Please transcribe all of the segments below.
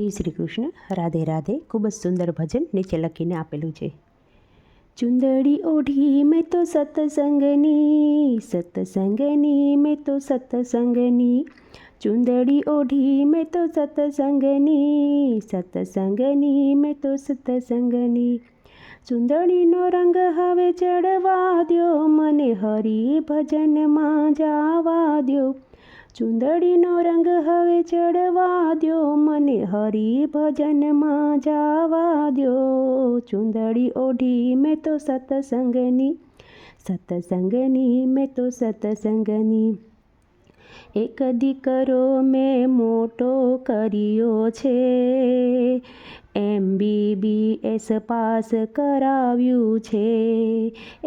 જય શ્રી કૃષ્ણ. રાધે રાધે. ખૂબ જ સુંદર ભજન નીચે લખીને આપેલું છે. ચુંદડી ઓઢી મેં તો સત્સંગની, સત્સંગની મેં તો સત્સંગની. ચુંદડી ઓઢી મેં તો સત્સંગની, સત્સંગની મેં તો સત્સંગની. ચુંદડીનો રંગ હવે ચડવા દ્યો, મને હરિ ભજનમાં જાવા દ્યો. ચુંદડીનો રંગ હવે ચડવા દ્યો, મને હરિ ભજનમાં જાવા દ્યો. ચુંદડી ઓઢી મેં તો સત્સંગની, સત્સંગની મેં તો સત્સંગની. એક દીકરો મેં મોટો કર્યો છે, MBBS પાસ કરાવ્યું છે.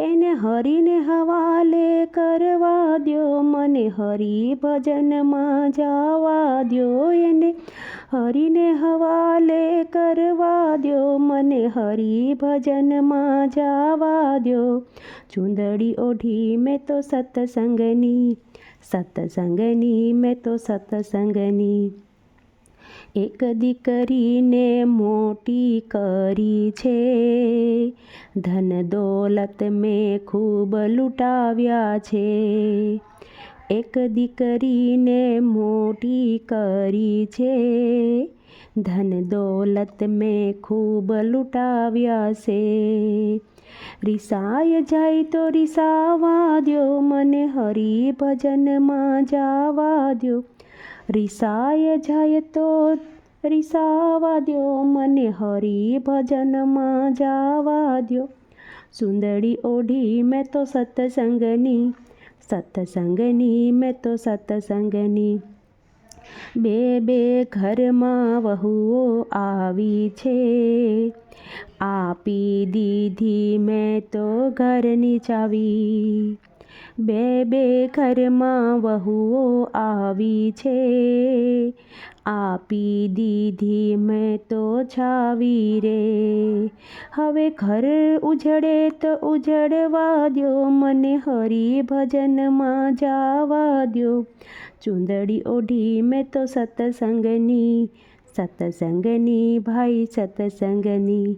એને હરિને હવાલે કરવા દ્યો, મને હરિ ભજનમાં જાવા દ્યો. એને હરિને હવાલે કરવા દ્યો, મને હરિ ભજનમાં જાવા દ્યો. ચુંદડી ઓઢી મેં તો સત્સંગની, સત્સંગની મેં તો સત્સંગની. એક દીકરીને મોટી કરી છે, ધન દોલત મેં ખૂબ લૂંટાવ્યા છે. એક દીકરીને મોટી કરી છે, ધન દોલત મેં ખૂબ લૂંટાવ્યા છે. રિસાય જાય તો રિસાવા દ્યો, મને હરિ ભજનમાં જાવા દ્યો. રિસાય જાય તો રિસાવા દ્યો, મને હરિ ભજનમાં જાવા દ્યો. ચુંદડી ઓઢી મેં તો સત્સંગની, સત્સંગની મેં તો સત્સંગની. બે બે ઘરમાં વહુઓ આવી છે, આપી દીધી મેં તો ઘરની ચાવી. બે બે ઘરમાં વહુઓ આવી છે, આપી દીધી મેં તો છાવી રે. હવે ઘર ઉજળે તો ઉજળવા દ્યો, મને હરિ ભજનમાં જાવા દ્યો. ચુંદડી ઓઢી મેં તો સત્સંગની, સત્સંગની ભાઈ સત્સંગની.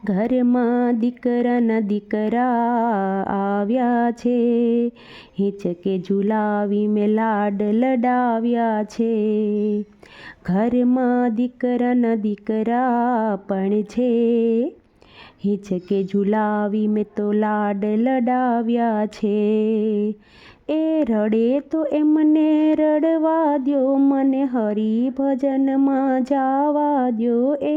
ઘરમાં દીકરાના દીકરા આવ્યા છે, હિંચકે ઝુલાવી મેં લાડ લડાવ્યા છે. ઘરમાં દીકરાના દીકરા પણ છે, હિંચકે ઝુલાવી મેં તો લાડ લડાવ્યા છે. એ રડે તો એમને રડવા દ્યો, મને હરિ ભજનમાં જાવા દ્યો. એ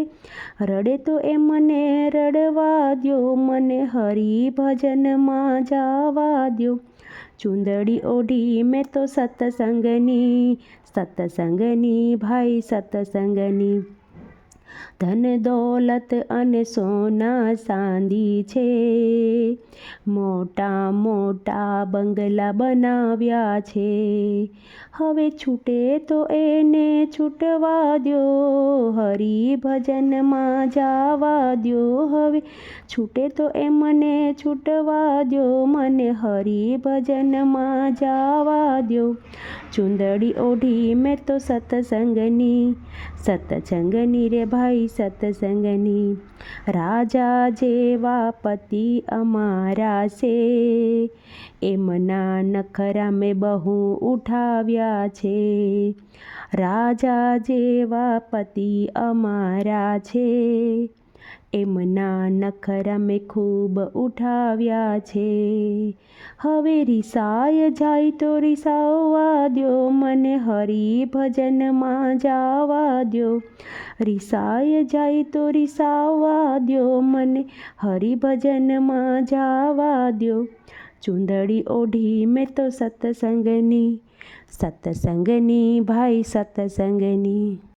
રડે તો એમને રડવા દ્યો, મને હરિ ભજનમાં જાવા દ્યો. ચુંદડી ઓઢી મેં તો સત્સંગની, સત્સંગની ભાઈ સત્સંગની. ધન દોલત અને સોના ચાંદી છે, મોટા મોટા બંગલા બનાવ્યા છે. હવે છૂટે તો એને છૂટવા દ્યો, હરિ ભજનમાં જાવા દ્યો. હવે છૂટે તો એમને છૂટવા દ્યો, મને હરિ ભજનમાં જાવા દ્યો. ચુંદડી ઓઢી મેં તો સત્સંગની, સત્સંગની રે ભાઈ સત્સંગની. રાજા જેવા પતિ અમારા છે, એમના નખરા મેં બહુ ઉઠાવ્યા છે. રાજા જેવા પતિ અમારા છે, એમના નખરા મેં ખૂબ ઉઠાવ્યા છે. હવે રિસાય જાય તો રિસાવા દ્યો, મને હરિ ભજનમાં જાવા દ્યો. રિસાય જાય તો રિસાવા દ્યો, મને હરિ ભજનમાં જાવા દ્યો. ચુંદડી ઓઢી મેં તો સત્સંગની, સત્સંગની ભાઈ સત્સંગની.